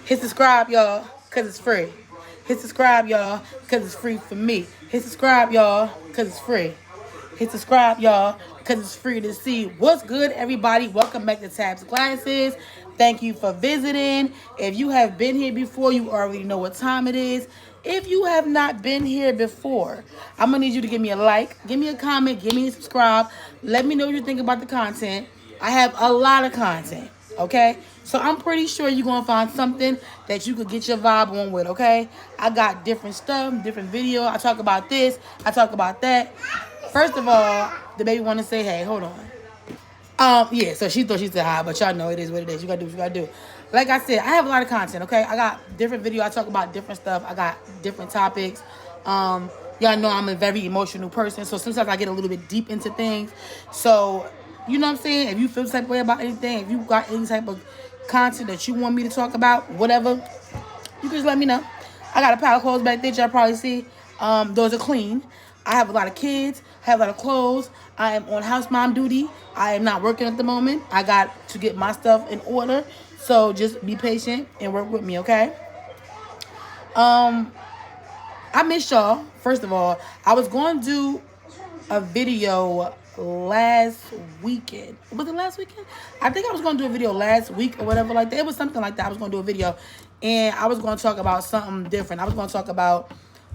Hit subscribe, y'all, because it's free. Hit subscribe, y'all, because it's free for me. Hit subscribe, y'all, because it's free. Hit subscribe, y'all, because it's free to see. What's good, everybody? Welcome back to Tabs Glasses. Thank you for visiting. If you have been here before, you already know what time it is. If you have not been here before, I'm going to need you to give me a like, give me a comment, give me a subscribe. Let me know what you think about the content. I have a lot of content, okay? So I'm pretty sure you're going to find something that you could get your vibe on with, okay? I got different stuff, different video. I talk about this. I talk about that. First of all, the baby want to say, hey, hold on. Yeah, so she thought she said hi, but y'all know it is what it is. You gotta do what you gotta do. Like I said, I have a lot of content, okay? I got different video. I talk about different stuff. I got different topics. Y'all know I'm a very emotional person, so sometimes I get a little bit deep into things. So, you know what I'm saying? If you feel the type of way about anything, if you got any type of content that you want me to talk about, whatever, you can just let me know. I got a pile of clothes back there, y'all probably see. Those are clean. I have a lot of kids. I have a lot of clothes. I am on house mom duty. I am not working at the moment. I got to get my stuff in order. So just be patient and work with me, okay? I miss y'all. First of all, I was going to do a video last weekend. Was it last weekend? I think I was going to do a video last week or whatever like that. It was something like that. I was going to do a video. And I was going to talk about something different. I was going to talk about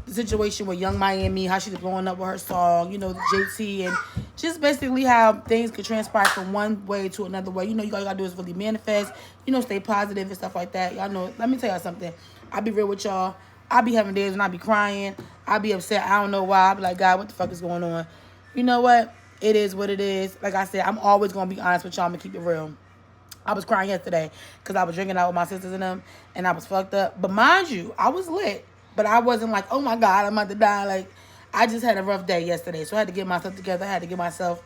the situation with Young Miami, how she's blowing up with her song, you know, JT, and just basically how things could transpire from one way to another way. You know, all you gotta do is really manifest, you know, stay positive and stuff like that. Y'all know, let me tell y'all something. I'll be real with y'all. I'll be having days when I be crying. I'll be upset. I don't know why. I'll be like, God, what the fuck is going on? You know what? It is what it is. Like I said, I'm always gonna be honest with y'all. I'm gonna keep it real. I was crying yesterday because I was drinking out with my sisters and them, and I was fucked up. But mind you, I was lit. But I wasn't like, oh my God, I'm about to die. Like, I just had a rough day yesterday. So I had to get myself together. I had to give myself,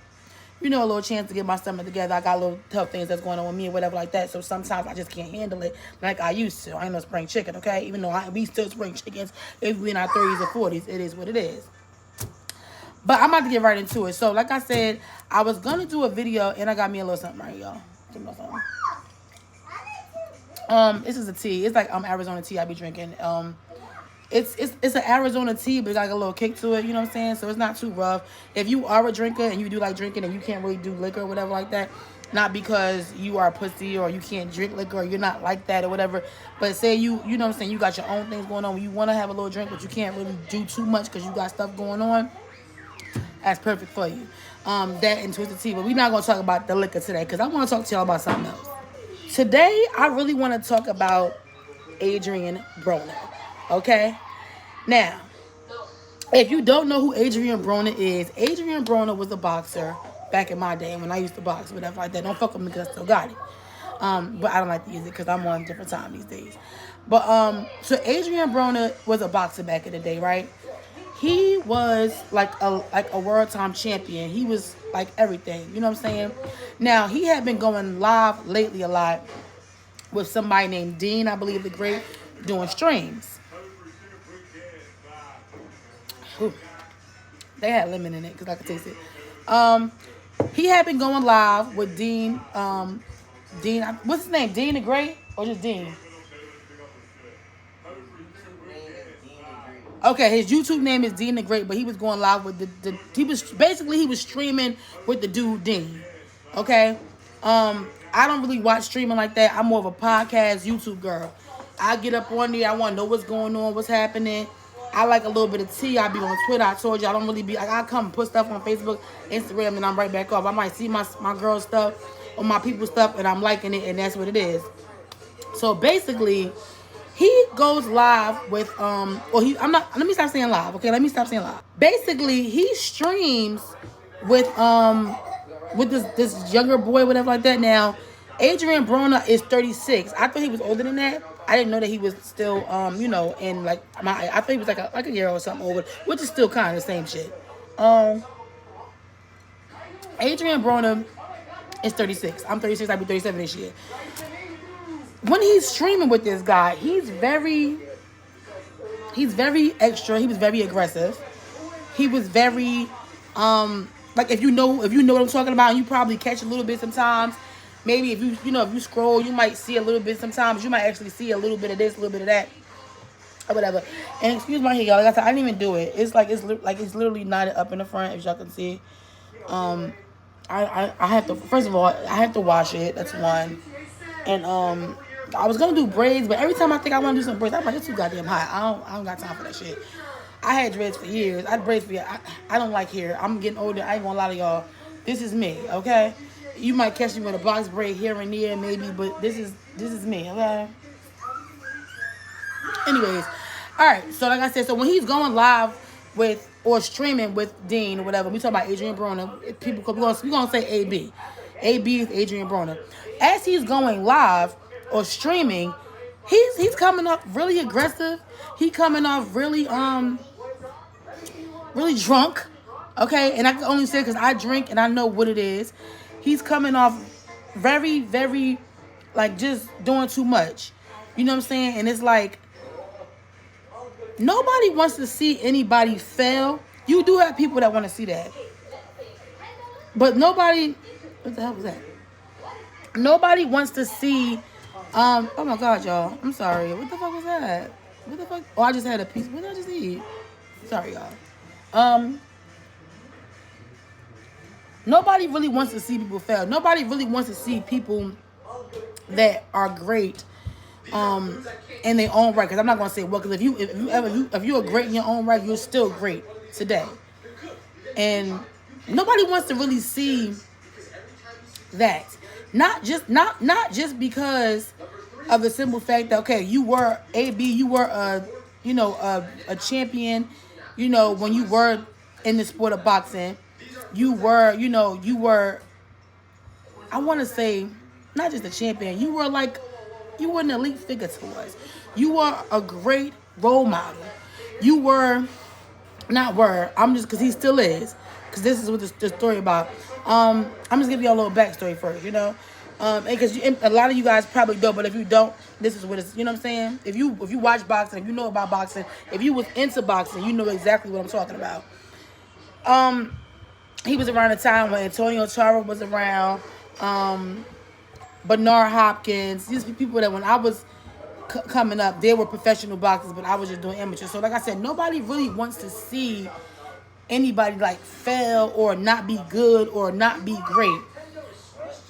you know, a little chance to get my stomach together. I got a little tough things that's going on with me or whatever like that. So sometimes I just can't handle it like I used to. I ain't no spring chicken, okay? Even though we still spring chickens if we in our 30s or 40s. It is what it is. But I'm about to get right into it. So like I said, I was going to do a video, and I got me a little something right, y'all. Give me a little something. This is a tea. It's like Arizona tea I be drinking. It's an Arizona tea, but it's like a little kick to it, you know what I'm saying? So it's not too rough. If you are a drinker and you do like drinking and you can't really do liquor or whatever like that, not because you are a pussy or you can't drink liquor or you're not like that or whatever, but say you know what I'm saying, you got your own things going on, you want to have a little drink, but you can't really do too much because you got stuff going on, that's perfect for you. That and Twisted Tea, but we're not going to talk about the liquor today because I want to talk to y'all about something else. Today, I really want to talk about Adrian Broner. Okay? Now, if you don't know who Adrian Broner is, Adrian Broner was a boxer back in my day when I used to box, whatever like that. Don't fuck with me because I still got it. But I don't like to use it because I'm on a different time these days. But, so Adrian Broner was a boxer back in the day, right? He was like a world time champion. He was like everything. You know what I'm saying? Now, he had been going live lately a lot with somebody named Dean, I believe the Great, doing streams. Ooh, they had lemon in it because I could taste it. He had been going live with Dean. Dean, what's his name? Dean the Great or just Dean? Okay, his YouTube name is Dean the Great, but he was going live with he was streaming with the dude Dean. Okay, I don't really watch streaming like that. I'm more of a podcast YouTube girl. I get up on there. I want to know what's going on, what's happening. I like a little bit of tea. I be on Twitter. I told you I don't really be like I come and put stuff on Facebook, Instagram, and I'm right back off. I might see my girl stuff or my people stuff, and I'm liking it, and that's what it is. So basically, he goes live with let me stop saying live, okay? Let me stop saying live. Basically, he streams with this younger boy, whatever like that. Now, Adrian Broner is 36. I thought he was older than that. I didn't know that he was still, in like I thought he was like a year or something older, which is still kind of the same shit. Adrian Broner is 36. I'm 36. I'll be 37 this year. When he's streaming with this guy, he's very extra. He was very aggressive. He was very, like if you know what I'm talking about, and you probably catch a little bit sometimes. maybe if if you scroll, you might see a little bit. Sometimes you might actually see a little bit of this, a little bit of that, or whatever. And excuse my hair, y'all. Like I said, I didn't even do it. It's like it's literally knotted up in the front, if y'all can see. I have to, first of all, I have to wash it. That's one. And I was gonna do braids, but every time I think I want to do some braids, I'm like, it's too goddamn hot. I don't got time for that shit. I had dreads for years. I had braids for years. I don't like hair. I'm getting older. I ain't gonna lie to y'all. This is me, okay? You might catch me with a box braid here and there, maybe, but this is me, okay? Anyways, all right. So like I said, so when he's going live with or streaming with Dean or whatever, we talk about Adrian Broner. People, we gonna say AB. AB is Adrian Broner. As he's going live or streaming, he's coming off really aggressive. He coming off really really drunk. Okay, and I can only say because I drink and I know what it is. He's coming off very, very, like, just doing too much. You know what I'm saying? And it's like, nobody wants to see anybody fail. You do have people that want to see that. But nobody, what the hell was that? Nobody wants to see, oh my God, y'all. I'm sorry. What the fuck was that? What the fuck? Oh, I just had a piece. What did I just eat? Sorry, y'all. Nobody really wants to see people fail. Nobody really wants to see people that are great in their own right. Because I'm not gonna say well, because if you're great in your own right, you're still great today. And nobody wants to really see that. Not just because of the simple fact that, okay, you were AB, you were a champion, when you were in the sport of boxing. You were, I want to say, not just a champion. You were an elite figure to us. You were a great role model. You were, I'm just, because he still is, because this is what the story about. I'm just giving you a little backstory first, and because a lot of you guys probably don't, but if you don't, this is what it's, you know what I'm saying? If you watch boxing, if you know about boxing, if you was into boxing, you know exactly what I'm talking about. He was around the time when Antonio Tarver was around, Bernard Hopkins. These people that when I was coming up, they were professional boxers, but I was just doing amateur. So like I said, nobody really wants to see anybody like fail or not be good or not be great.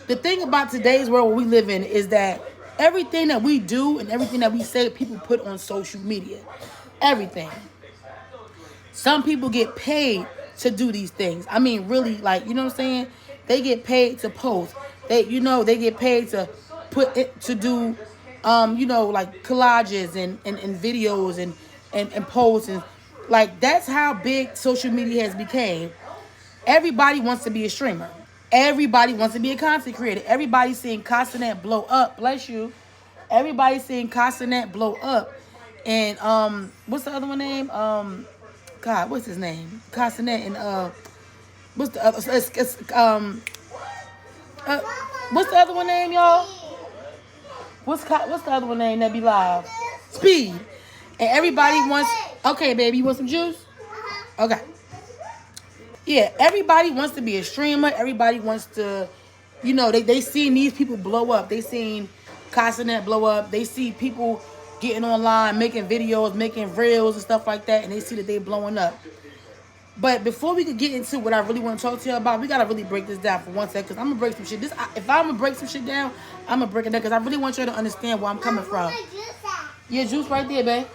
The thing about today's world we live in is that everything that we do and everything that we say, people put on social media. Everything. Some people get paid to do these things. I mean, really, like, you know what I'm saying? They get paid to post. They get paid to put it to do, like collages and videos and posts and like that's how big social media has become. Everybody wants to be a streamer. Everybody wants to be a content creator. Everybody's seeing Castanet blow up. Bless you. Everybody's seeing Castanet blow up. And what's the other one name? God, what's his name? Castanet and what's the other? What's the other one name, y'all? What's the other one name that be live? Speed. And everybody wants. Okay, baby, you want some juice? Okay. Yeah, everybody wants to be a streamer. Everybody wants to, they seen these people blow up. They seen Castanet blow up. They see people getting online, making videos, making reels and stuff like that, and they see that they blowing up. But before we could get into what I really want to talk to you about, we got to really break this down for 1 second, because I'm going to break some shit. If I'm going to break some shit down, I'm going to break it down, because I really want you to understand where I'm coming from. Your juice right there, babe.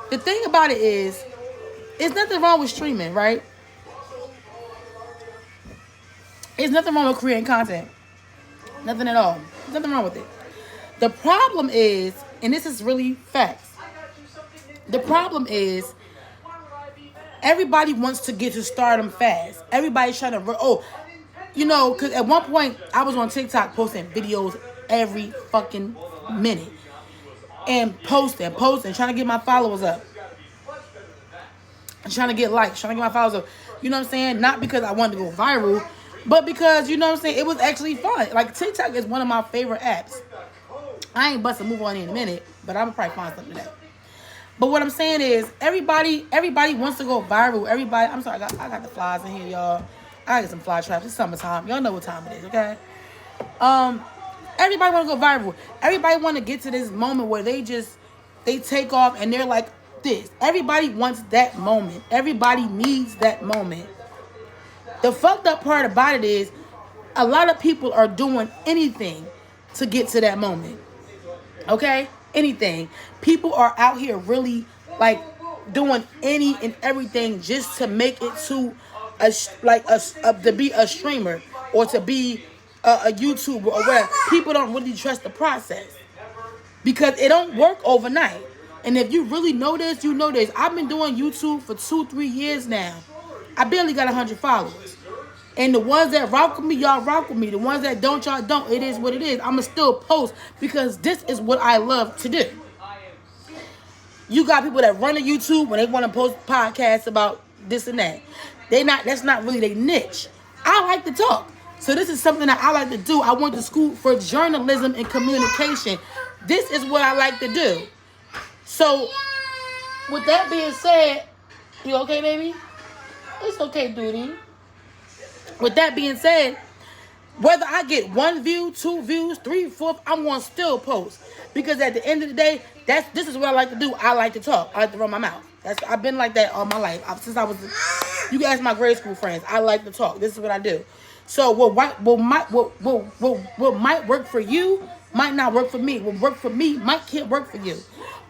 The thing about it is, there's nothing wrong with streaming, right? There's nothing wrong with creating content. Nothing at all. There's nothing wrong with it. The problem is, and this is really facts, the problem is everybody wants to get to stardom fast. Everybody's trying to, because at one point I was on TikTok posting videos every fucking minute. And posting, trying to get my followers up. I'm trying to get likes, trying to get my followers up. You know what I'm saying? Not because I wanted to go viral, but because, you know what I'm saying, it was actually fun. Like, TikTok is one of my favorite apps. I ain't busting move on in a minute, but I'm probably find something today. But what I'm saying is, everybody wants to go viral. Everybody, I'm sorry, I got the flies in here, y'all. I got some fly traps. It's summertime. Y'all know what time it is, okay? Everybody want to go viral. Everybody want to get to this moment where they take off and they're like this. Everybody wants that moment. Everybody needs that moment. The fucked up part about it is a lot of people are doing anything to get to that moment. Okay? Anything. People are out here really like doing any and everything just to make it to to be a streamer or to be a YouTuber or whatever. People don't really trust the process because it don't work overnight. And if you really know this, you know this. I've been doing YouTube for 2-3 years now. I barely got 100 followers. And the ones that rock with me, y'all rock with me. The ones that don't, y'all don't. It is what it is. I'ma still post because this is what I love to do. You got people that run a YouTube when they want to post podcasts about this and that. That's not really their niche. I like to talk. So this is something that I like to do. I went to school for journalism and communication. This is what I like to do. So, with that being said, you okay, baby? It's okay, duty. With that being said, whether I get 1 view, 2 views, 3, 4, I'm going to still post. Because at the end of the day, this is what I like to do. I like to talk. I like to run my mouth. I've been like that all my life. Since I was, you can ask my grade school friends. I like to talk. This is what I do. So what might work for you might not work for me. What work for me can't work for you.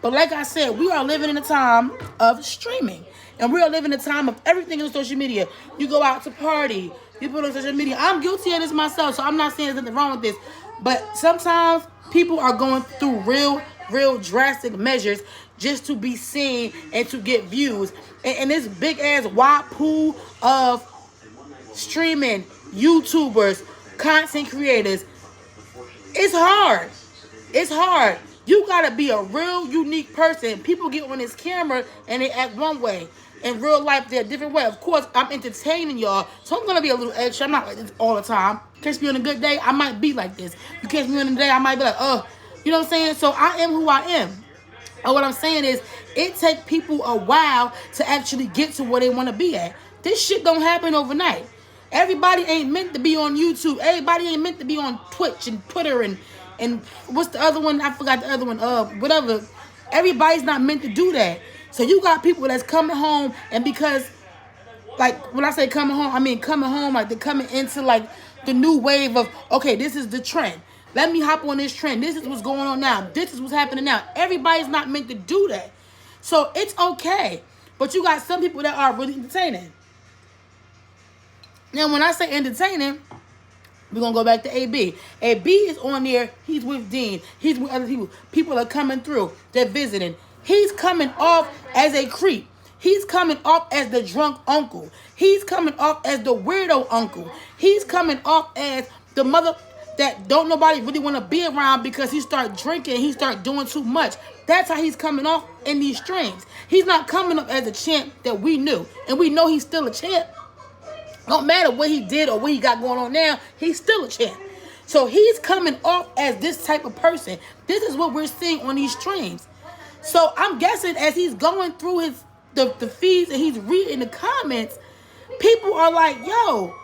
But like I said, we are living in a time of streaming. And we are living in a time of everything on social media. You go out to party. You put on social media. I'm guilty of this myself, so I'm not saying there's nothing wrong with this. But sometimes people are going through real drastic measures just to be seen and to get views. And this big ass wide pool of streaming, YouTubers, content creators, it's hard. It's hard. You gotta be a real unique person. People get on this camera and they act one way. In real life, they're a different way. Of course, I'm entertaining y'all, so I'm gonna be a little extra. I'm not like this all the time. Catch me on a good day, I might be like this. You catch me on a day, I might be like, you know what I'm saying? So I am who I am. And what I'm saying is, it takes people a while to actually get to where they want to be at. This shit don't happen overnight. Everybody ain't meant to be on YouTube. Everybody ain't meant to be on Twitch and Twitter and what's the other one? I forgot the other one. Whatever. Everybody's not meant to do that. So you got people that's coming home, and because, like, when I say coming home, I mean coming home like they're coming into like the new wave of, okay, this is the trend. Let me hop on this trend. This is what's going on now. This is what's happening now. Everybody's not meant to do that. So it's okay. But you got some people that are really entertaining. Now, when I say entertaining, we're going to go back to AB. AB is on there. He's with Dean. He's with other people. People are coming through. They're visiting. He's coming off as a creep. He's coming off as the drunk uncle. He's coming off as the weirdo uncle. He's coming off as the mother that don't nobody really want to be around because he start drinking. He start doing too much. That's how he's coming off in these streams. He's not coming up as a champ that we knew. And we know he's still a champ. Don't matter what he did or what he got going on now, he's still a champ. So he's coming off as this type of person. This is what we're seeing on these streams. So I'm guessing as he's going through the feeds and he's reading the comments, people are like, yo,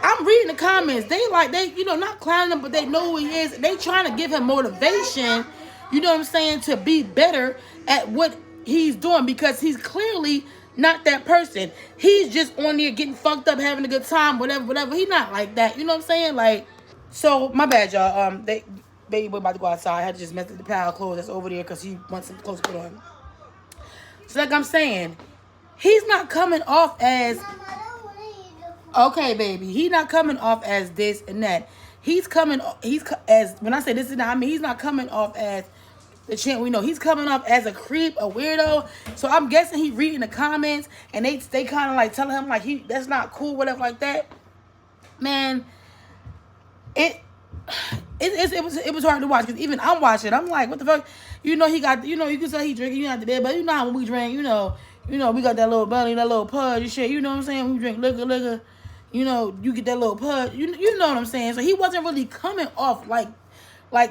I'm reading the comments. They not clowning him, but they know who he is. They trying to give him motivation, you know what I'm saying, to be better at what he's doing because he's clearly not that person. He's just on there getting fucked up, having a good time, whatever. He's not like that. You know what I'm saying? Like, so my bad, y'all. Baby boy about to go outside. I had to just mess with the pile of clothes that's over there because he wants some clothes put on. So like I'm saying, he's not coming off as, okay, baby. He's not coming off as this and that. He's as, when I say this and that, I mean he's not coming off as the champ we know. He's coming off as a creep, a weirdo. So I'm guessing he reading the comments and they kind of like telling him like that's not cool, whatever like that. Man, it was hard to watch because even I'm watching. I'm like, what the fuck? You know he got. You know you can say he drinking. You not there, but you know how when we drink. You know we got that little belly, that little pudge and shit. You know what I'm saying? When we drink liquor. You know you get that little pudge. You know what I'm saying? So he wasn't really coming off like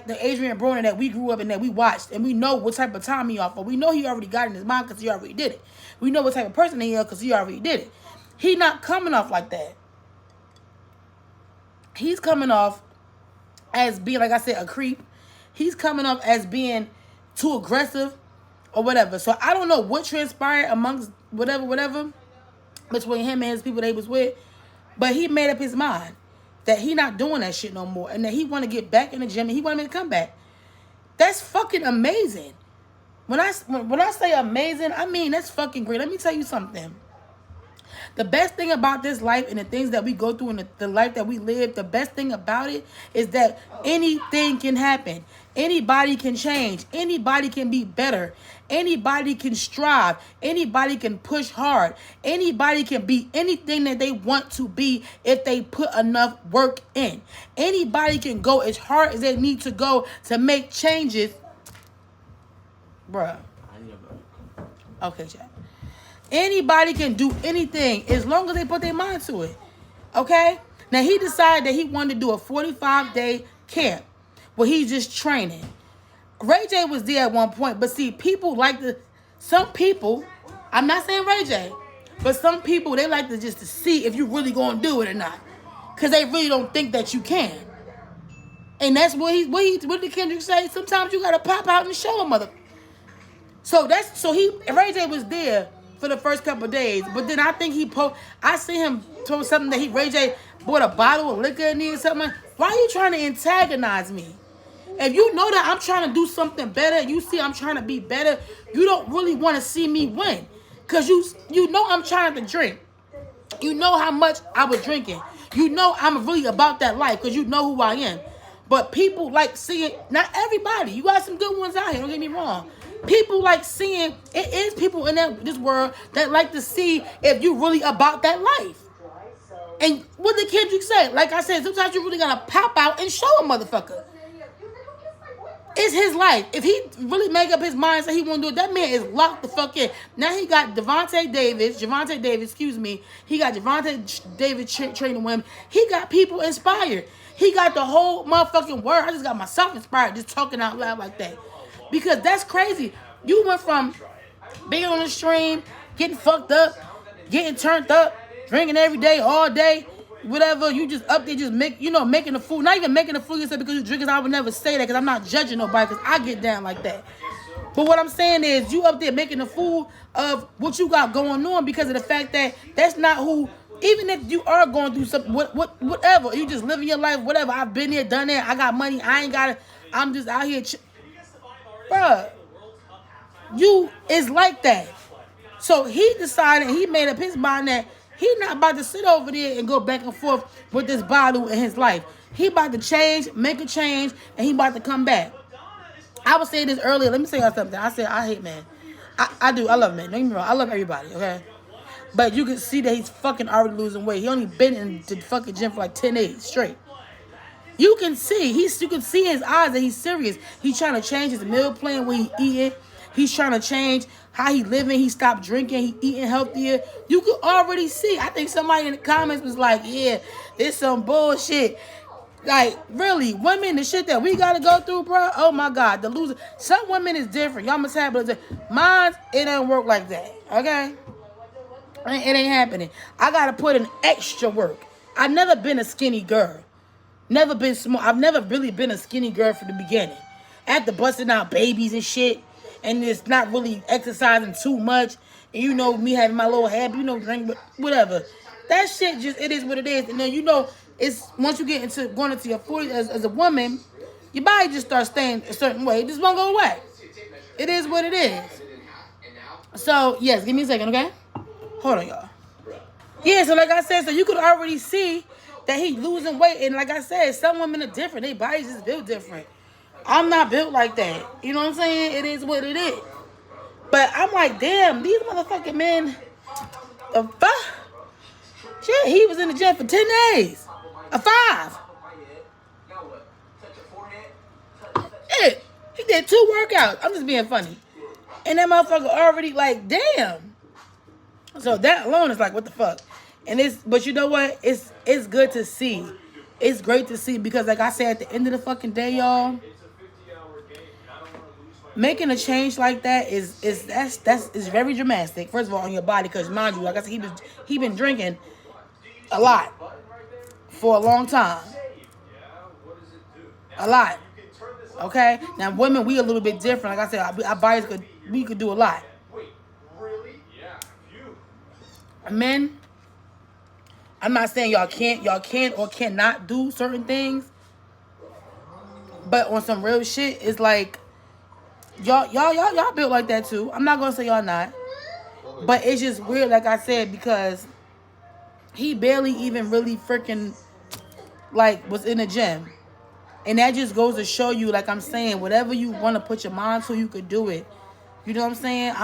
the Adrian Broner that we grew up in, that we watched, and we know what type of time he off of. We know he already got in his mind because he already did it. We know what type of person he is because he already did it. He not coming off like that. He's coming off as being, like I said, a creep. He's coming up as being too aggressive or whatever. So I don't know what transpired amongst whatever between him and his people they was with, but he made up his mind that he not doing that shit no more, and that he want to get back in the gym and he want to make a comeback. That's fucking amazing. When I say amazing, I mean that's fucking great. Let me tell you something. The best thing about this life and the things that we go through in the life that we live, the best thing about it is that anything can happen. Anybody can change. Anybody can be better. Anybody can strive. Anybody can push hard. Anybody can be anything that they want to be if they put enough work in. Anybody can go as hard as they need to go to make changes. Bruh. Okay, chat. Anybody can do anything as long as they put their mind to it. Okay? Now, he decided that he wanted to do a 45-day camp where he's just training. Ray J was there at one point, but see, some people, I'm not saying Ray J, but some people, they like to just to see if you really going to do it or not. Because they really don't think that you can. And that's what did Kendrick say? Sometimes you got to pop out and show a mother. So Ray J was there for the first couple of days, but then I think I see him told something that Ray J bought a bottle of liquor in there or something. Why are you trying to antagonize me? If you know that I'm trying to do something better, you see I'm trying to be better, you don't really want to see me win. Because you know I'm trying to drink. You know how much I was drinking. You know I'm really about that life because you know who I am. But people like seeing, not everybody, you got some good ones out here, don't get me wrong. People like seeing, it is people in this world that like to see if you really about that life. And what did Kendrick say? Like I said, sometimes you really gotta pop out and show a motherfucker. It's his life. If he really make up his mind and say he want to do it, that man is locked the fuck in. Now he got Gervonta Davis, He got Gervonta Davis training with him. He got people inspired. He got the whole motherfucking world. I just got myself inspired just talking out loud like that. Because that's crazy. You went from being on the stream, getting fucked up, getting turned up, drinking every day, all day, whatever. You just up there just making a fool. Not even making a fool yourself because you're drinking. I would never say that because I'm not judging nobody because I get down like that. But what I'm saying is you up there making a fool of what you got going on because of the fact that that's not who, even if you are going through something, whatever, you just living your life, whatever. I've been there, done that. I got money. I ain't got it. I'm just out here. Bruh, you is like that. So he decided, he made up his mind that he not about to sit over there and go back and forth with this bottle in his life. He about to change, make a change, and he about to come back. I was saying this earlier. Let me tell y'all something. I said I hate men. I do. I love men. Don't get me wrong. I love everybody, okay? But you can see that he's fucking already losing weight. He only been in the fucking gym for like 10 days straight. You can see you can see in his eyes that he's serious. He's trying to change his meal plan, what he eating. He's trying to change how he living. He stopped drinking. He eating healthier. You can already see. I think somebody in the comments was like, "Yeah, this some bullshit." Like, really, women, the shit that we gotta go through, bro. Oh my God, the loser. Some women is different. Y'all must have, but mine, it don't work like that. Okay, it ain't happening. I gotta put in extra work. I've never been a skinny girl. Never been small. I've never really been a skinny girl from the beginning. After busting out babies and shit, and it's not really exercising too much, and you know me having my little habit, drink, whatever. That shit just, it is what it is. And then it's once you get into going into your 40s as a woman, your body just starts staying a certain way. It just won't go away. It is what it is. So yes, give me a second, okay? Hold on, y'all. Yeah, so like I said, so you could already see that he losing weight. And like I said, some women are different. Their bodies just built different. I'm not built like that. You know what I'm saying? It is what it is. But I'm like, damn, these motherfucking men, the fuck? Shit, he was in the gym for 10 days. A 5. Shit, he did 2 workouts. I'm just being funny. And that motherfucker already like, damn. So that alone is like, what the fuck? But you know what? It's good to see. It's great to see because, like I said, at the end of the fucking day, y'all, making a change like that is very dramatic. First of all, on your body, because mind you, like I said, he been drinking a lot for a long time. A lot. Okay? Now, women, we a little bit different. Like I said, our bodies we could do a lot. Men, I'm not saying y'all can't or cannot do certain things. But on some real shit, it's like y'all built like that too. I'm not gonna say y'all not. But it's just weird, like I said, because he barely even really freaking like was in the gym. And that just goes to show you, like I'm saying, whatever you want to put your mind to, you could do it. You know what I'm saying?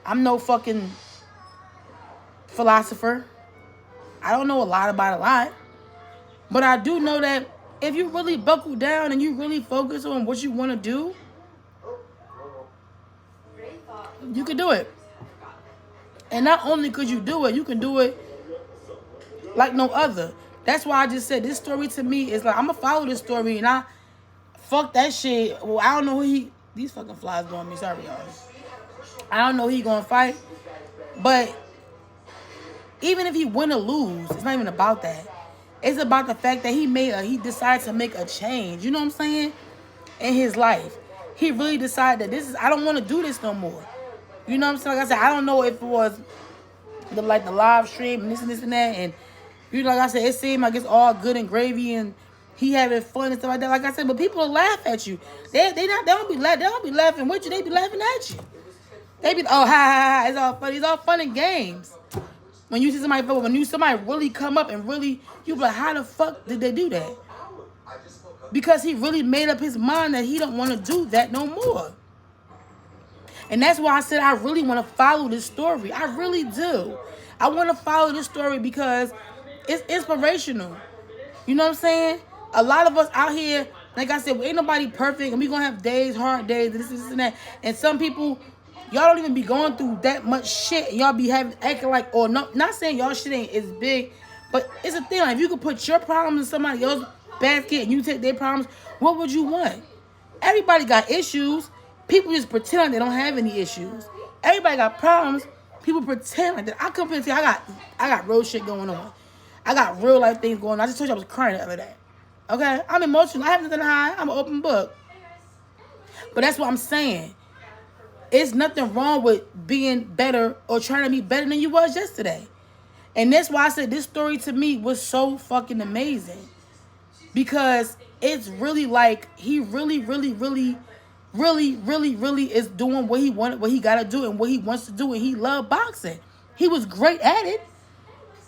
I'm no fucking philosopher. I don't know a lot about a lot. But I do know that if you really buckle down and you really focus on what you want to do, you can do it. And not only could you do it, you can do it like no other. That's why I just said this story to me is like, I'm going to follow this story and I fuck that shit. Well, I don't know who these fucking flies doing me. Sorry, y'all. I don't know who he going to fight. But even if he win or lose, it's not even about that. It's about the fact that he decided to make a change. You know what I'm saying? In his life. He really decided that I don't want to do this no more. You know what I'm saying? Like I said, I don't know if it was the live stream and this and that. And, you know, like I said, it seemed like it's all good and gravy and he having fun and stuff like that. Like I said, but people will laugh at you. They don't be laughing with you. They be laughing at you. They be, oh, ha, ha, ha. It's all funny. It's all fun and games. When you see somebody really come up and really, you be like, how the fuck did they do that? Because he really made up his mind that he don't want to do that no more. And that's why I said I really want to follow this story. I really do. I want to follow this story because it's inspirational. You know what I'm saying? A lot of us out here, like I said, ain't nobody perfect. And we going to have days, hard days, this and that. And some people, y'all don't even be going through that much shit. And y'all be acting like, or not saying y'all shit ain't as big. But it's a thing. Like, if you could put your problems in somebody else's basket and you take their problems, what would you want? Everybody got issues. People just pretend like they don't have any issues. Everybody got problems. People pretend like that. I come here and say I got real shit going on. I got real life things going on. I just told you I was crying the other day. Okay? I'm emotional. I have nothing to hide. I'm an open book. But that's what I'm saying. It's nothing wrong with being better or trying to be better than you was yesterday. And that's why I said this story to me was so fucking amazing. Because it's really like he really is doing what he wanted, what he got to do and what he wants to do. And he loved boxing. He was great at it.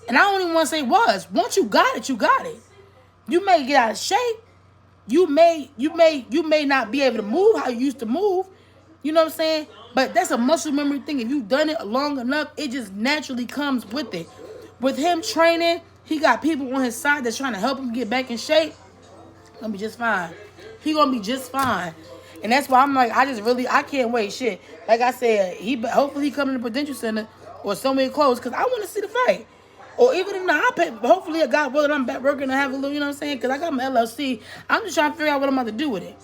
And I don't even want to say was. Once you got it, you got it. You may get out of shape. You may not be able to move how you used to move. You know what I'm saying? But that's a muscle memory thing. If you've done it long enough, it just naturally comes with it. With him training, he got people on his side that's trying to help him get back in shape. Gonna be just fine. He gonna be just fine. And that's why I'm like, I can't wait. Shit. Like I said, hopefully he come to the Prudential Center or somewhere close because I want to see the fight. Or even if not, hopefully I got willing, I'm back working to have a little, you know what I'm saying? Because I got my LLC. I'm just trying to figure out what I'm about to do with it.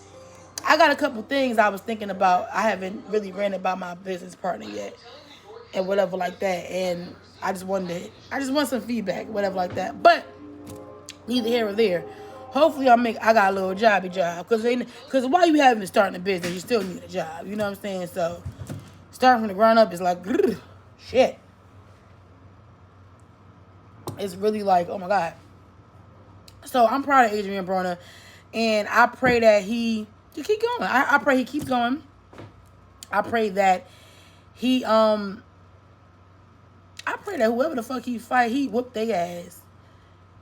I got a couple things I was thinking about. I haven't really ran about my business partner yet. And whatever like that. And I just want some feedback, whatever like that. But neither here or there. Hopefully I got a little jobby job. Because while you haven't starting a business, you still need a job. You know what I'm saying? So starting from the ground up is like, shit. It's really like, oh my God. So I'm proud of Adrian Broner. And I pray that he keep going. I pray he keeps going. I pray that I pray that whoever the fuck he fight, he whoop their ass.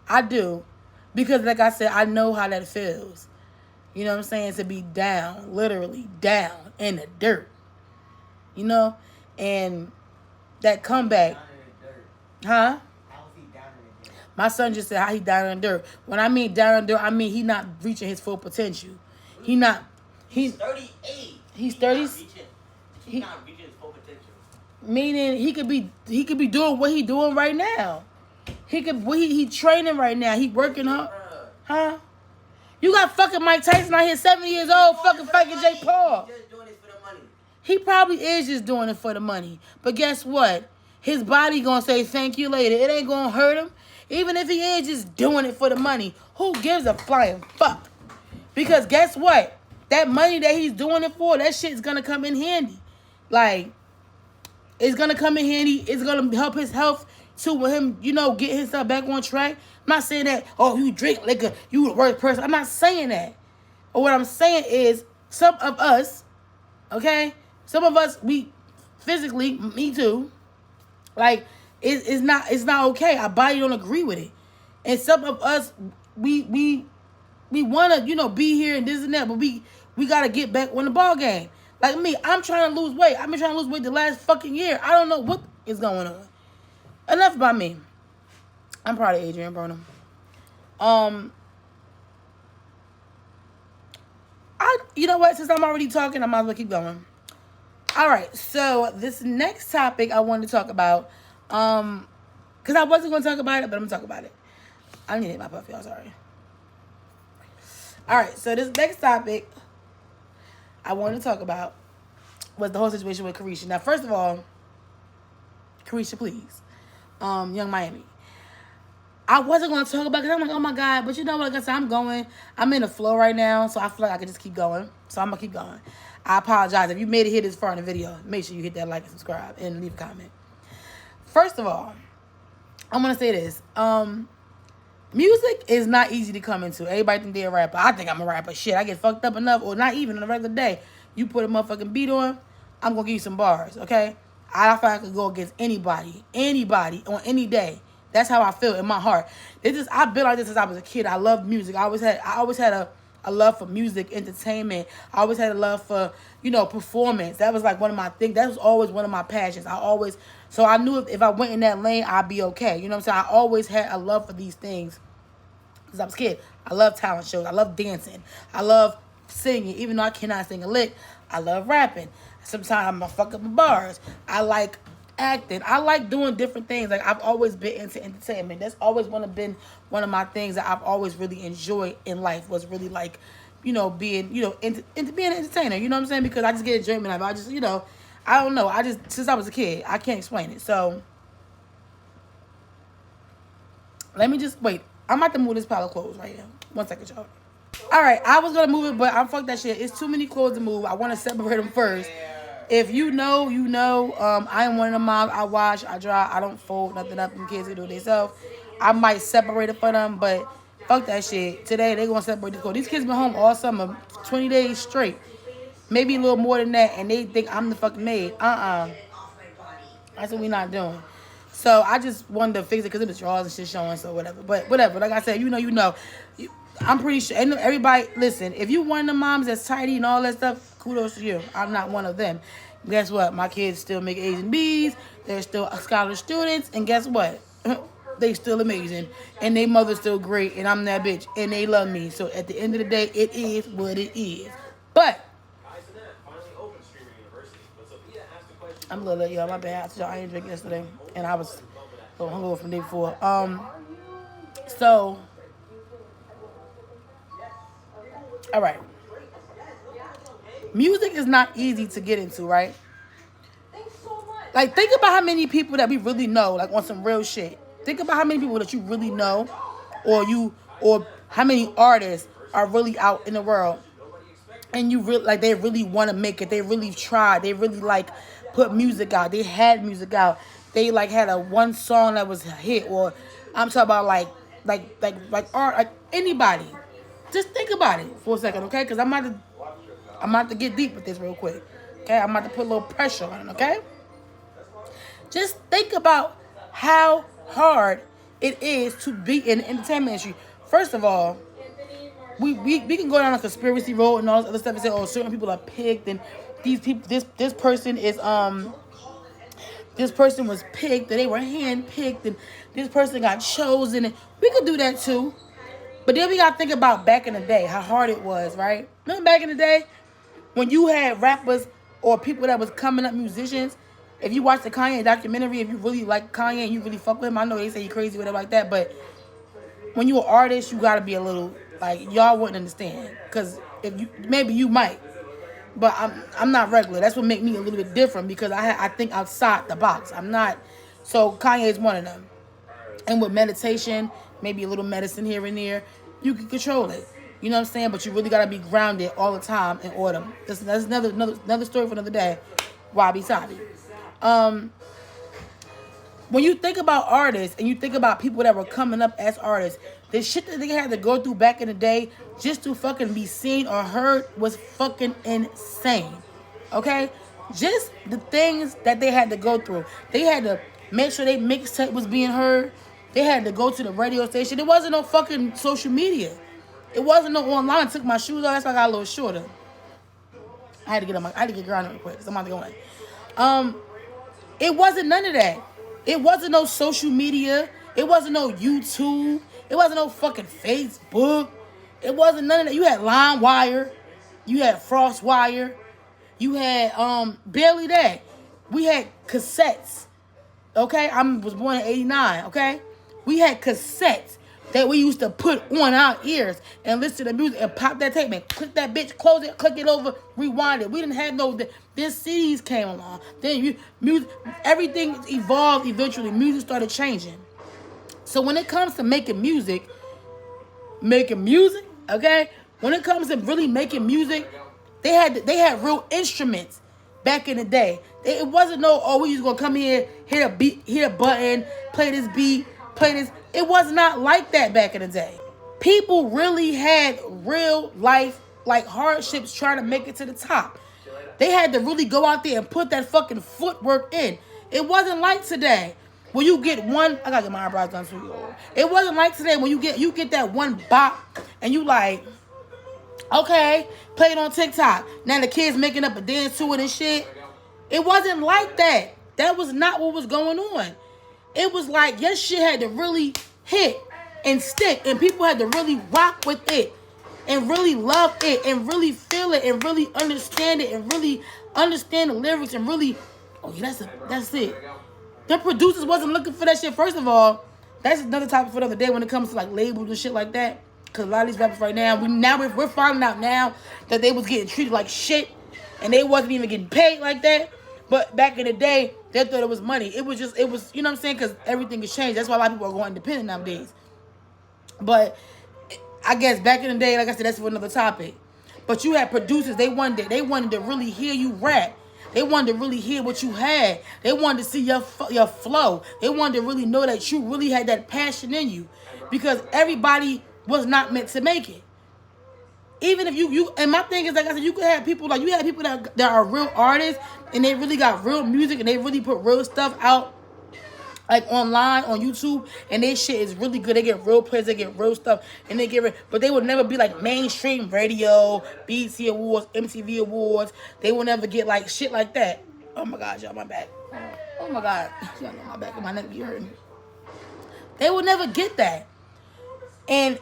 I do. Because like I said, I know how that feels. You know what I'm saying? To be down, literally down in the dirt. You know? And that comeback. Huh? My son just said how he down in the dirt. When I mean down in the dirt, I mean he not reaching his full potential. He's 38. He's 30. He's not reaching his full potential. Meaning he could be doing what he doing right now. He training right now. He working up. Huh? You got fucking Mike Tyson out here, 70 years old, fucking Jake Paul. Just doing it for the money. He probably is just doing it for the money. But guess what? His body gonna say thank you later. It ain't gonna hurt him. Even if he is just doing it for the money. Who gives a flying fuck? Because guess what? That money that he's doing it for, that shit's gonna come in handy. Like, it's gonna come in handy. It's gonna help his health too with him, get himself back on track. I'm not saying that, oh, you drink liquor, you the worst person. I'm not saying that. But what I'm saying is, some of us, okay? Some of us, we physically, me too, like, it's not okay. Our body don't agree with it. And some of us, we want to, be here and this and that, but we got to get back on the ball game. Like me, I'm trying to lose weight. I've been trying to lose weight the last fucking year. I don't know what is going on. Enough about me. I'm proud of Adrian Burnham. You know what? Since I'm already talking, I might as well keep going. All right. So this next topic I wanted to talk about, because I wasn't going to talk about it, but I'm going to talk about it. I need to hit my puff, y'all. Sorry. All right. So this next topic I wanted to talk about was the whole situation with Caresha. Now, first of all, Caresha, please. Young Miami. I wasn't going to talk about it because I'm like, oh my God. But you know what? Like I said, I'm in the flow right now. So I feel like I can just keep going. So I'm going to keep going. I apologize. If you made it here this far in the video, make sure you hit that like and subscribe and leave a comment. First of all, I'm going to say this. Music is not easy to come into. Everybody think they're a rapper. I think I'm a rapper. Shit, I get fucked up enough, or not even on a regular day. You put a motherfucking beat on, I'm going to give you some bars, okay? I feel like I could go against anybody on any day. That's how I feel in my heart. I've been like this since I was a kid. I love music. I always had a love for music, entertainment. I always had a love for, performance. That was like one of my things. That was always one of my passions. So I knew if I went in that lane, I'd be okay. You know what I'm saying? I always had a love for these things since I was a kid. I love talent shows. I love dancing. I love singing. Even though I cannot sing a lick, I love rapping. Sometimes I'm going to fuck up my bars. I like acting. I like doing different things. Like, I've always been into entertainment. That's always been one of my things that I've always really enjoyed in life, was really like, being, into being an entertainer. You know what I'm saying? Because I just get enjoyment out of it. I just, I don't know. Since I was a kid, I can't explain it. So, let me just, wait. I'm about to move this pile of clothes right here. 1 second, y'all. All right, I was going to move it, but I'm fuck that shit. It's too many clothes to move. I want to separate them first. If you know, you know. I am one of the moms. I wash, I dry, I don't fold nothing up. Them kids can do it themselves. I might separate it for them, but fuck that shit. Today, they going to separate the clothes. These kids been home all summer, 20 days straight. Maybe a little more than that, and they think I'm the fucking maid. That's what we not doing. So I just wanted to fix it because it was drawers and shit showing, so whatever. But whatever. Like I said, you know. I'm pretty sure. And everybody, listen, if you one of the moms that's tidy and all that stuff, kudos to you. I'm not one of them. Guess what? My kids still make A's and B's. They're still scholar students. And guess what? They still amazing. And their mother's still great. And I'm that bitch. And they love me. So at the end of the day, it is what it is. But I'm a little late, y'all. My bad. I didn't drink yesterday. And I was a little hungover from the day before. So, all right. Music is not easy to get into, right? Like, think about how many people that we really know, like, on some real shit. Think about how many people that you really know, or how many artists are really out in the world, and you really, like, they really want to make it. They really tried. They really, like, put music out. They had music out. They, like, had a one song that was a hit, or I'm talking about, like art, like, anybody. Just think about it for a second, okay? Because I'm about to get deep with this real quick. Okay? I'm about to put a little pressure on it, okay? Just think about how hard it is to be in the entertainment industry. First of all, we can go down a conspiracy road and all this other stuff and say, oh, certain people are picked, and these people, this person is this person was picked, and they were handpicked, and this person got chosen, and we could do that too. But then we gotta think about back in the day, how hard it was, right? Remember back in the day when you had rappers or people that was coming up, musicians. If you watch the Kanye documentary, if you really like Kanye and you really fuck with him, I know they say you crazy with it like that, but when you an artist, you gotta be a little, like, y'all wouldn't understand, because if you, maybe you might, but I'm not regular. That's what make me a little bit different, because I think outside the box. I'm not. So Kanye is one of them, and with meditation, maybe a little medicine here and there, you can control it. You know what I'm saying? But you really gotta be grounded all the time in order. That's another story for another day. Wabi sabi. When you think about artists and you think about people that were coming up as artists, the shit that they had to go through back in the day just to fucking be seen or heard was fucking insane. Okay? Just the things that they had to go through. They had to make sure their mixtape was being heard. They had to go to the radio station. There wasn't no fucking social media. It wasn't no online. I took my shoes off. That's why I got a little shorter. I had to get grounded real quick because I'm about to go in. It wasn't none of that. It wasn't no social media. It wasn't no YouTube. It wasn't no fucking Facebook. It wasn't none of that. You had LimeWire. You had FrostWire. You had barely that. We had cassettes. Okay? I was born in 89. Okay? We had cassettes that we used to put on our ears and listen to the music and pop that tape and click that bitch, close it, click it over, rewind it. We didn't have no. Then CDs came along. Then music, everything evolved eventually. Music started changing. So when it comes to making music, okay? When it comes to really making music, they had real instruments back in the day. It wasn't no, we just gonna come here, hit a beat, hit a button, play this beat, play this. It was not like that back in the day. People really had real life, like hardships trying to make it to the top. They had to really go out there and put that fucking footwork in. It wasn't like today. When you get one, I gotta get my eyebrows done too. It wasn't like today when you get that one bop and you like, okay, play it on TikTok. Now the kids making up a dance to it and shit. It wasn't like that. That was not what was going on. It was like your shit had to really hit and stick, and people had to really rock with it and really love it and really feel it and really understand it and really understand the lyrics and really, that's it. The producers wasn't looking for that shit. First of all, that's another topic for another day when it comes to like labels and shit like that. Cause a lot of these rappers right now, we're finding out now that they was getting treated like shit and they wasn't even getting paid like that. But back in the day, they thought it was money. It was, you know what I'm saying? Because everything has changed. That's why a lot of people are going independent nowadays. But I guess back in the day, like I said, that's for another topic. But you had producers, they wanted to really hear you rap. They wanted to really hear what you had. They wanted to see your flow. They wanted to really know that you really had that passion in you. Because everybody was not meant to make it. Even if you and my thing is, like I said, you could have people like, you have people that are real artists and they really got real music and they really put real stuff out like online on YouTube and their shit is really good. They get real plays, they get real stuff, and but they would never be like mainstream radio, BET Awards, MTV Awards. They will never get like shit like that. Oh my God, y'all, my back. Oh my God, y'all know my back and my neck be hurting. They will never get that. And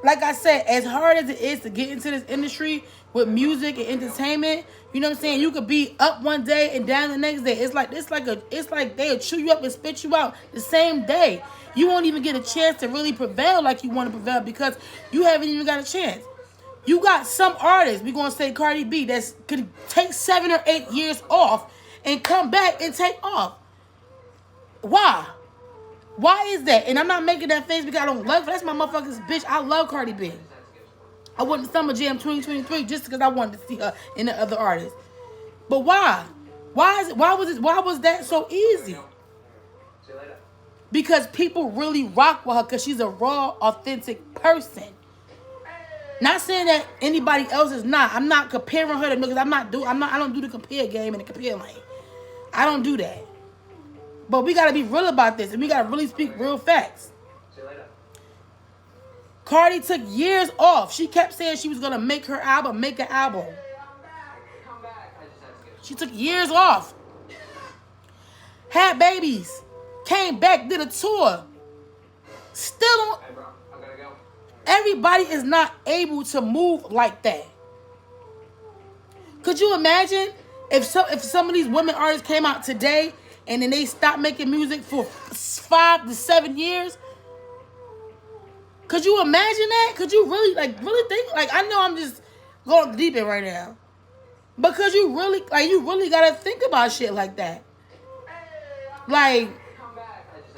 like I said, as hard as it is to get into this industry with music and entertainment, you know what I'm saying? You could be up one day and down the next day. It's like they'll chew you up and spit you out the same day. You won't even get a chance to really prevail like you want to prevail because you haven't even got a chance. You got some artists, we're gonna say Cardi B, that could take 7 or 8 years off and come back and take off. Why? Why is that? And I'm not making that face because I don't love her. That's my motherfucking bitch. I love Cardi B. I went to Summer Jam 2023 just because I wanted to see her and the other artists. But why? Why was that so easy? Because people really rock with her because she's a raw, authentic person. Not saying that anybody else is not. I'm not comparing her to because I don't do the compare game in the compare lane. I don't do that. But we gotta be real about this and we gotta really speak real facts. Cardi took years off. She kept saying she was gonna make an album. She took years off. Had babies. Came back, did a tour. Still on. Everybody is not able to move like that. Could you imagine if some of these women artists came out today and then they stopped making music for 5 to 7 years? Could you imagine that? Could you really think? Like, I know I'm just going deep in right now. But could you really gotta think about shit like that. Like,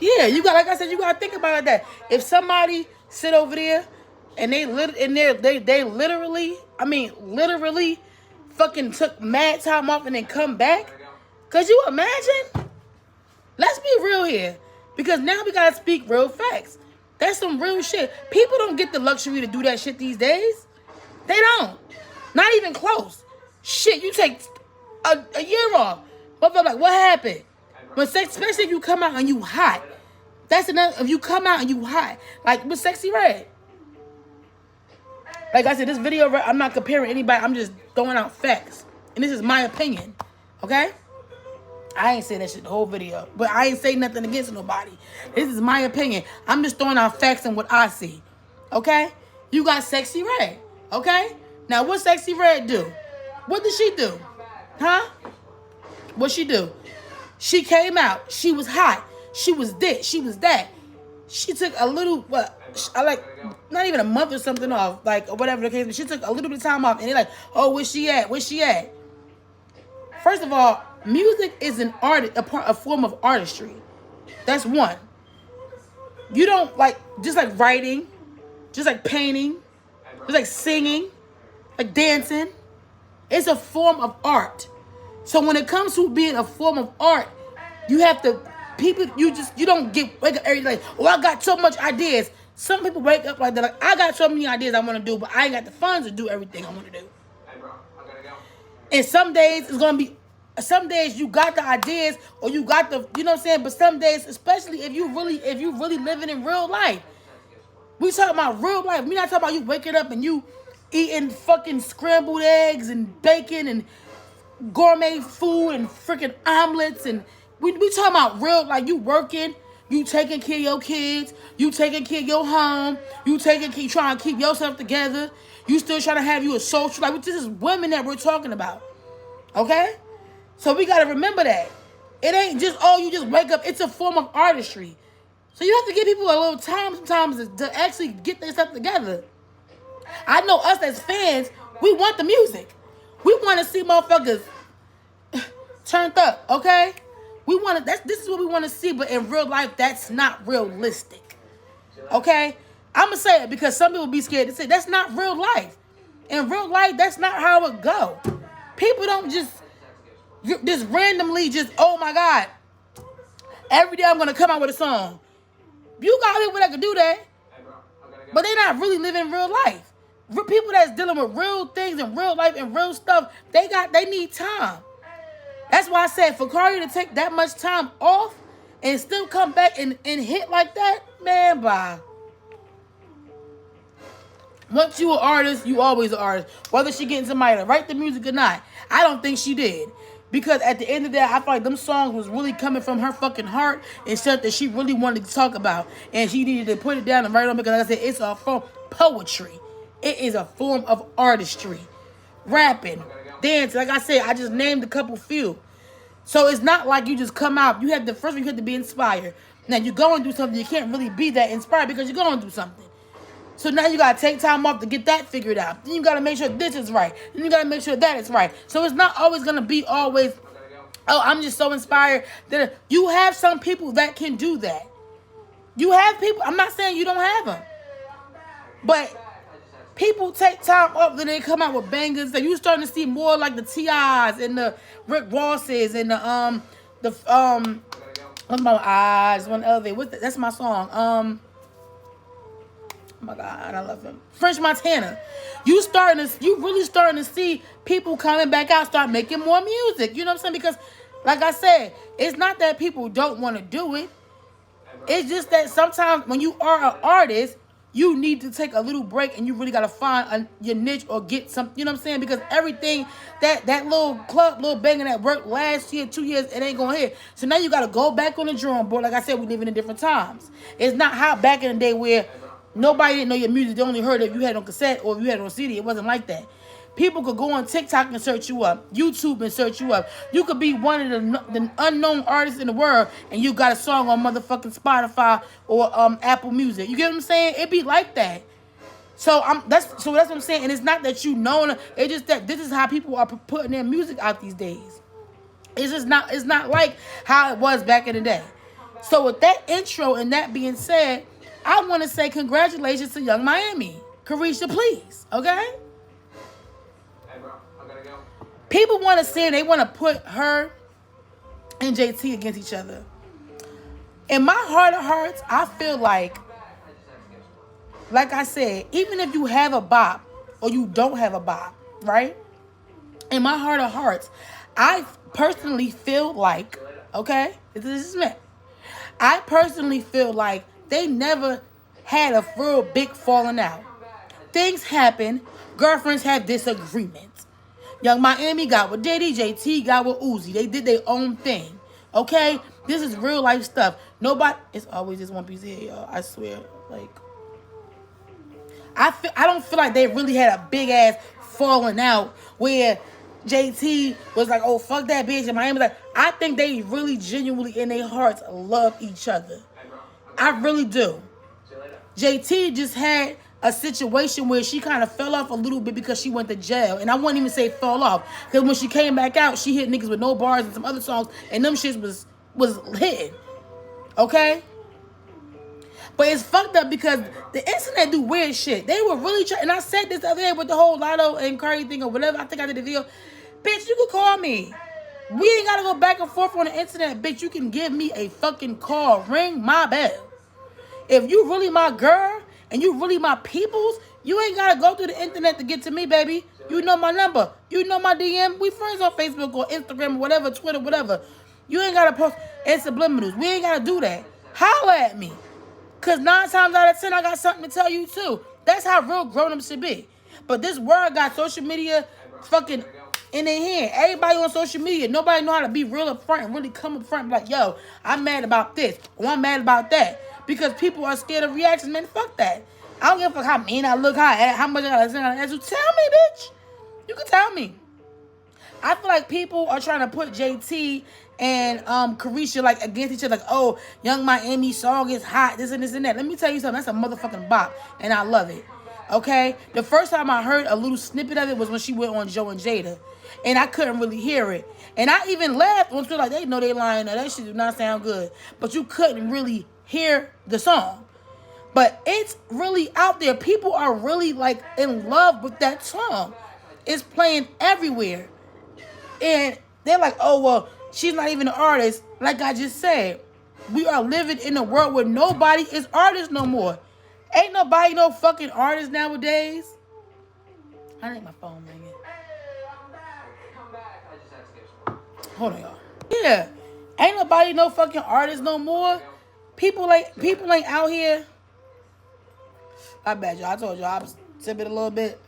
yeah, like I said, you gotta think about it like that. If somebody sit over there and they literally, I mean, literally, fucking took mad time off and then come back. Could you imagine? Let's be real here, because now we gotta speak real facts. That's some real shit. People don't get the luxury to do that shit these days. They don't. Not even close. Shit, you take a year off. But like, what happened? When sex, especially if you come out and you hot. That's enough. If you come out and you hot, like with Sexyy Red. Like I said, this video, I'm not comparing anybody. I'm just throwing out facts. And this is my opinion. Okay? I ain't saying that shit the whole video. But I ain't saying nothing against nobody. This is my opinion. I'm just throwing out facts and what I see. Okay? You got Sexyy Red. Okay? Now, what Sexyy Red do? What did she do? Huh? What she do? She came out. She was hot. She was this. She was that. She took a little, not even a month or something off, like, or whatever the case, but she took a little bit of time off, and they're like, oh, where's she at? Where's she at? First of all, music is a form of artistry. That's one. You don't, just like writing, just like painting, just like singing, like dancing. It's a form of art. So when it comes to being a form of art, you have to, you don't wake up every day like, oh, I got so much ideas. Some people wake up like that, like, I got so many ideas I want to do, but I ain't got the funds to do everything I want to do. And some days it's going to be, some days you got the ideas or you got the, you know what I'm saying? But some days, especially if you really living in real life, we talking about real life. We not talking about you waking up and you eating fucking scrambled eggs and bacon and gourmet food and freaking omelets, and we talking about real, like, you working, you taking care of your kids, you taking care of your home, you trying to keep yourself together, you still trying to have you a social, like, this is women that we're talking about, okay? So we got to remember that. It ain't just, oh, you just wake up. It's a form of artistry. So you have to give people a little time sometimes to actually get their stuff together. I know us as fans, we want the music. We want to see motherfuckers turned up, okay? This is what we want to see, but in real life, that's not realistic, okay? I'm going to say it because some people be scared to say that's not real life. In real life, that's not how it go. People don't just randomly oh my God, every day I'm going to come out with a song. You got people that can do that, but they're not really living real life. People that's dealing with real things in real life and real stuff, they need time. That's why I said for Cardi to take that much time off and still come back and hit like that, man, bye. Once you an artist, you always an artist. Whether she getting somebody to write the music or not, I don't think she did. Because at the end of the day, I feel like them songs was really coming from her fucking heart and stuff that she really wanted to talk about. And she needed to put it down and write on, because like I said, it's a form of poetry. It is a form of artistry. Rapping, dancing. Like I said, I just named a couple few. So it's not like you just come out. You have to be inspired. Now you go and do something, you can't really be that inspired because you're going to do something. So now you got to take time off to get that figured out. Then you got to make sure this is right. Then you got to make sure that is right. So it's not always going to be always, oh, I'm just so inspired. That you have some people that can do that. You have people. I'm not saying you don't have them. But people take time off, then they come out with bangers. That you starting to see more like the T.I.s and the Rick Rosses and what's my eyes? One other. That's my song. Oh my God, I love him. French Montana. You really starting to see people coming back out, start making more music. You know what I'm saying? Because, like I said, it's not that people don't want to do it. It's just that sometimes when you are an artist, you need to take a little break and you really got to find your niche or get some, you know what I'm saying? Because everything, that little banging that worked last year, 2 years, it ain't going to hit. So now you got to go back on the drawing board. Like I said, we living in different times. It's not how back in the day where nobody didn't know your music. They only heard it if you had it on cassette or if you had it on CD. It wasn't like that. People could go on TikTok and search you up, YouTube and search you up. You could be one of the unknown artists in the world and you got a song on motherfucking Spotify or Apple Music. You get what I'm saying? It be like that. So that's what I'm saying. And it's not that you know. It's just that this is how people are putting their music out these days. It's not like how it was back in the day. So with that intro and that being said, I want to say congratulations to Young Miami. Carisha, please, okay? People want to say they want to put her and JT against each other. In my heart of hearts, I feel like I said, even if you have a bop or you don't have a bop, right? In my heart of hearts, I personally feel like, okay, this is me. I personally feel like they never had a real big falling out. Things happen. Girlfriends have disagreements. Young Miami got with Diddy. JT got with Uzi. They did their own thing. Okay? This is real life stuff. Nobody... It's always just one piece here, y'all. I swear. Like... I don't feel like they really had a big ass falling out where JT was like, oh, fuck that bitch. And Miami was like... I think they really genuinely in their hearts love each other. I really do. JT just had a situation where she kind of fell off a little bit because she went to jail. And I wouldn't even say fell off. Because when she came back out, she hit niggas with No Bars and some other songs. And them shits was hitting. Okay? But it's fucked up because the internet do weird shit. They were really trying. And I said this the other day with the whole Lotto and Curry thing or whatever. I think I did a video. Bitch, you can call me. We ain't got to go back and forth on the internet. Bitch, you can give me a fucking call. Ring my bell. If you really my girl and you really my peoples, you ain't got to go through the internet to get to me, baby. You know my number. You know my DM. We friends on Facebook or Instagram or whatever, Twitter, whatever. You ain't got to post in subliminals. We ain't got to do that. Holla at me. Because 9 times out of 10, I got something to tell you, too. That's how real grown-ups should be. But this world got social media fucking in their hand. Everybody on social media. Nobody know how to be real up front and really come up front and be like, yo, I'm mad about this. Or I'm mad about that. Because people are scared of reactions, man. Fuck that. I don't give a fuck how mean I look, how much I gotta say. Tell me, bitch. You can tell me. I feel like people are trying to put JT and Carisha like against each other. Like, oh, Young Miami song is hot, this and this and that. Let me tell you something. That's a motherfucking bop, and I love it. Okay? The first time I heard a little snippet of it was when she went on Joe and Jada. And I couldn't really hear it. And I even laughed when she was like, they know they lying. That shit do not sound good. But you couldn't really hear the song. But it's really out there. People are really like in love with that song. It's playing everywhere. And they're like, oh, well, she's not even an artist. Like I just said, we are living in a world where nobody is artist no more. Ain't nobody no fucking artist nowadays. I think my phone ringing. Hold on, y'all. Yeah. Ain't nobody no fucking artist no more. People ain't out here. I bet y'all. I told y'all I was sipping a little bit.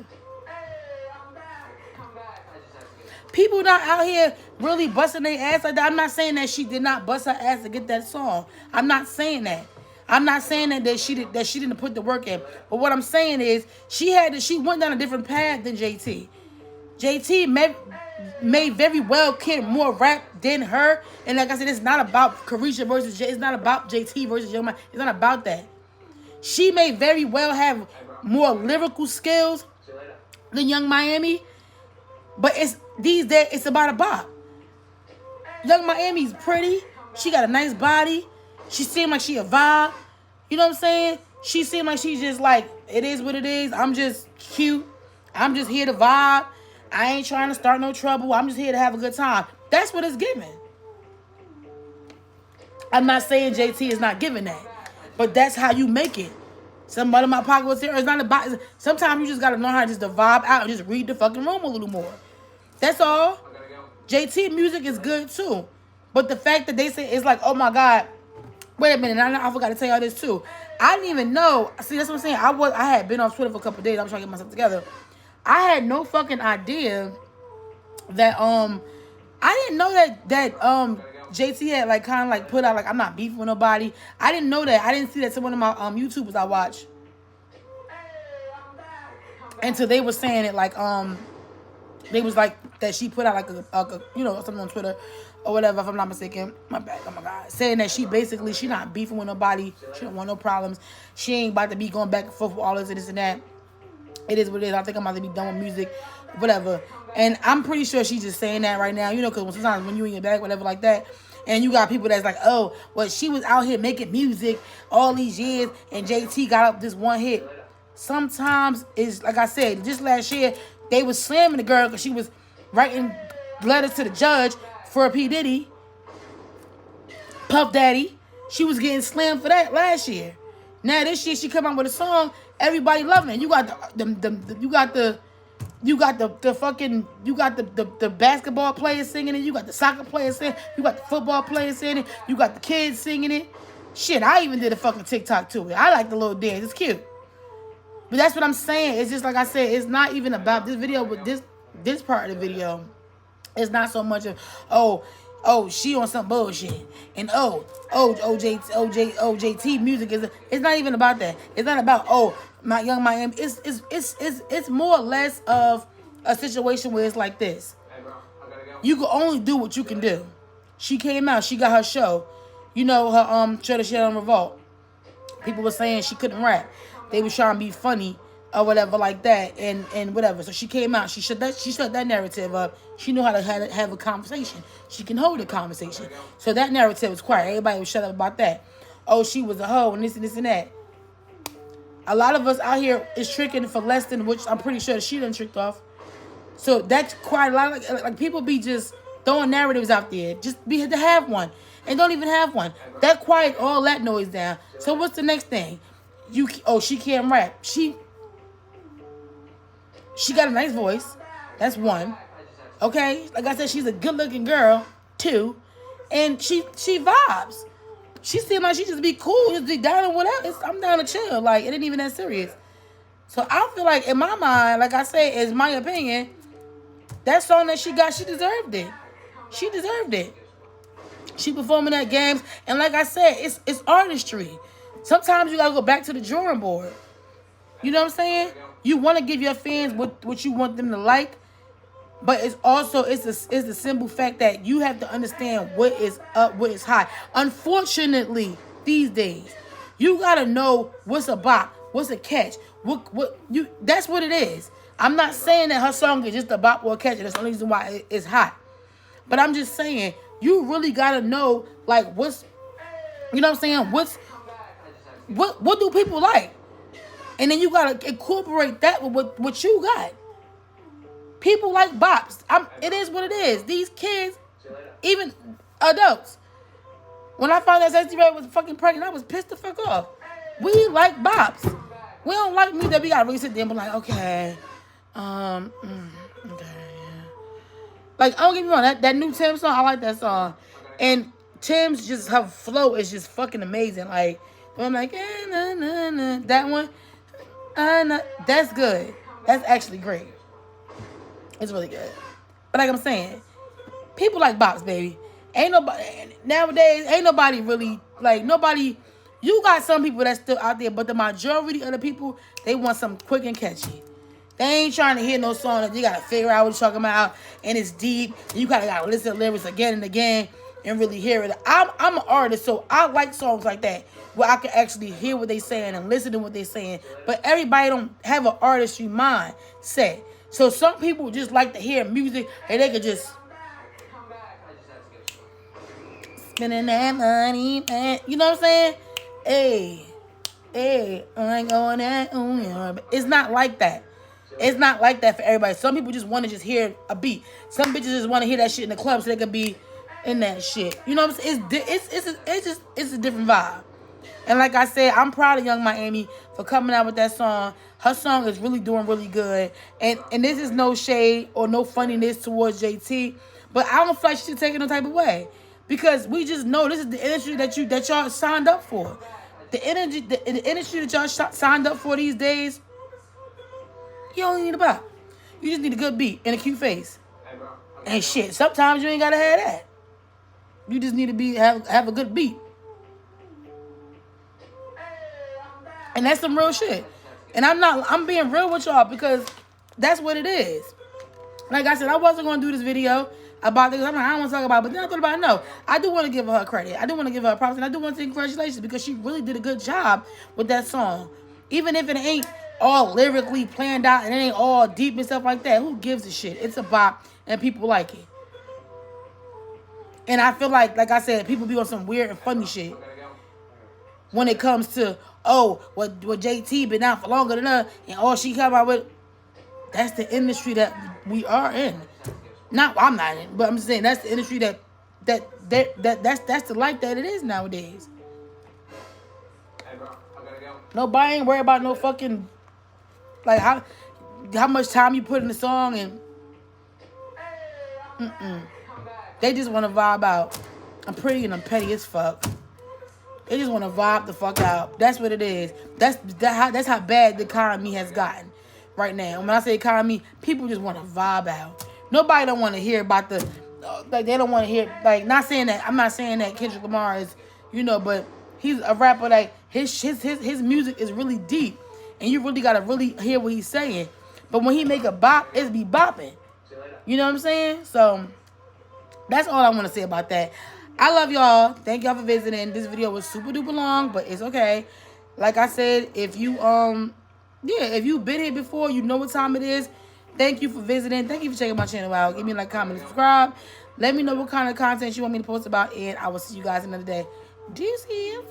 People not out here really busting their ass like that. I'm not saying that she did not bust her ass to get that song. I'm not saying that. I'm not saying that she didn't put the work in. But what I'm saying is she went down a different path than JT. JT may very well kid more rap than her. And like I said, it's not about Carisha versus It's not about JT versus Young Man. It's not about that. She may very well have more lyrical skills than Young Miami. But these days, it's about a bop. Young Miami's pretty. She got a nice body. She seemed like she a vibe. You know what I'm saying? She seemed like she's just like, it is what it is. I'm just cute. I'm just here to vibe. I ain't trying to start no trouble. I'm just here to have a good time. That's what it's giving. I'm not saying JT is not giving that. But that's how you make it. Somebody in my pocket was here. It's not about... Sometimes you just got to know how to just to vibe out and just read the fucking room a little more. That's all. JT music is good too. But the fact that they say it's like, oh my God. Wait a minute. I forgot to tell y'all this too. I didn't even know. See, that's what I'm saying. I had been on Twitter for a couple of days. I'm trying to get myself together. I had no fucking idea that I didn't know that JT had like kind of like put out like I'm not beefing with nobody. I didn't know that. I didn't see that to one of my YouTubers I watch. Until they were saying it like they was like that she put out like a you know something on Twitter or whatever if I'm not mistaken. My bad. Oh my God. Saying that she not beefing with nobody. She don't want no problems. She ain't about to be going back and forth with all this and this and that. It is what it is. I think I'm about to be done with music, whatever. And I'm pretty sure she's just saying that right now, you know, because sometimes when you in your bag, whatever like that, and you got people that's like, oh, well, she was out here making music all these years, and JT got up this one hit. sometimes is, like I said, just last year, they was slamming the girl because she was writing letters to the judge for a P. Diddy, Puff Daddy. She was getting slammed for that last year. Now this year she come out with a song, everybody loving it. You got the basketball players singing it. You got the soccer players singing it. You got the football players singing it. You got the kids singing it. Shit, I even did a fucking TikTok to it. I like the little dance. It's cute. But that's what I'm saying. It's just like I said, it's not even about this video, but this part of the video. It's not so much of, she on some bullshit. And OJT music it's not even about that. It's not about, my Young Miami. It's more or less of a situation where it's like this. You can only do what you can do. She came out, she got her show. You know, her show that she had on Revolt. People were saying she couldn't rap. They was trying to be funny or whatever like that, and whatever. So she came out. She shut that narrative up. She knew how to have a conversation. She can hold a conversation. So that narrative was quiet. Everybody was shut up about that. Oh, she was a hoe and this and this and that. A lot of us out here is tricking for less than, which I'm pretty sure she done tricked off. So that's quite a lot. Like people be just throwing narratives out there. Just be to have one. And don't even have one. That quiet all that noise down. So what's the next thing? She can't rap. She got a nice voice. That's one. Okay? Like I said, she's a good-looking girl. Two. And she vibes. She seems like she just be cool. Just be down or whatever. I'm down to chill. Like, it ain't even that serious. So I feel like, in my mind, like I said, is my opinion, that song that she got, she deserved it. She deserved it. She performing at games. And like I said, it's artistry. Sometimes you gotta go back to the drawing board. You know what I'm saying? You want to give your fans what you want them to like, but it's also it's the simple fact that you have to understand what is up, what is hot. Unfortunately, these days, you gotta know what's a bop, what's a catch, that's what it is. I'm not saying that her song is just a bop or a catch, and that's the only reason why it's hot. But I'm just saying you really gotta know like what's, you know what I'm saying, what do people like? And then you gotta incorporate that with what you got. People like bops. It is what it is. These kids, even adults. When I found out Stacey Ray was fucking pregnant, I was pissed the fuck off. We like bops. We don't like me that we gotta really sit there and be like, okay, okay, yeah. Like, I don't get me wrong, that new Tim song, I like that song. And Tim's just, her flow is just fucking amazing. Like, when I'm like, that one, that's good. That's actually great. It's really good. But like I'm saying, people like bops, baby. Nowadays, ain't nobody really, like, nobody, you got some people that's still out there, but the majority of the people, they want something quick and catchy. They ain't trying to hear no song that you gotta figure out what you're talking about, and it's deep, and you gotta listen to lyrics again and again and really hear it. I'm an artist, so I like songs like that, where I can actually hear what they saying and listen to what they saying. But everybody don't have an artistry mindset. So some people just like to hear music and they could just spending that money, man. You know what I'm saying? Hey, I ain't going that. But it's not like that. It's not like that for everybody. Some people just want to just hear a beat. Some bitches just want to hear that shit in the club so they can be in that shit. You know what I'm saying? It's a different vibe. And like I said, I'm proud of Young Miami for coming out with that song. Her song is really doing really good. And this is no shade or no funniness towards JT. But I don't feel like she should take it no type of way. Because we just know this is the industry that y'all signed up for. The industry that y'all signed up for these days, you don't need a bop. You just need a good beat and a cute face. And shit, sometimes you ain't gotta have that. You just need to have a good beat. And that's some real shit. And I'm being real with y'all because that's what it is. Like I said, I wasn't going to do this video about this. I don't want to talk about it. But then I thought about it. No, I do want to give her credit. I do want to give her props. And I do want to say congratulations because she really did a good job with that song. Even if it ain't all lyrically planned out and it ain't all deep and stuff like that. Who gives a shit? It's a bop and people like it. And I feel like I said, people be on some weird and funny shit. when it comes to, oh, what JT been out for longer than her, and all she come out with. That's the industry that we are in. Not, I'm not in, but I'm just saying that's the industry that's the life that it is nowadays. Nobody ain't worried about no fucking, like, how much time you put in the song, and they just want to vibe out. I'm pretty and I'm petty as fuck. They just want to vibe the fuck out. That's what it is. That's how bad the economy has gotten right now. When I say economy, people just want to vibe out. Nobody don't want to hear about the, like, they don't want to hear, like, not saying that, I'm not saying that Kendrick Lamar is, but he's a rapper, like, his music is really deep, and you really got to really hear what he's saying. But when he make a bop, it's be bopping. You know what I'm saying? So, that's all I want to say about that. I love y'all. Thank y'all for visiting. This video was super duper long, but it's okay. Like I said, if you if you've been here before, you know what time it is. Thank you for visiting. Thank you for checking my channel out. Give me a like, comment, and subscribe. Let me know what kind of content you want me to post about, and I will see you guys another day. Deuces.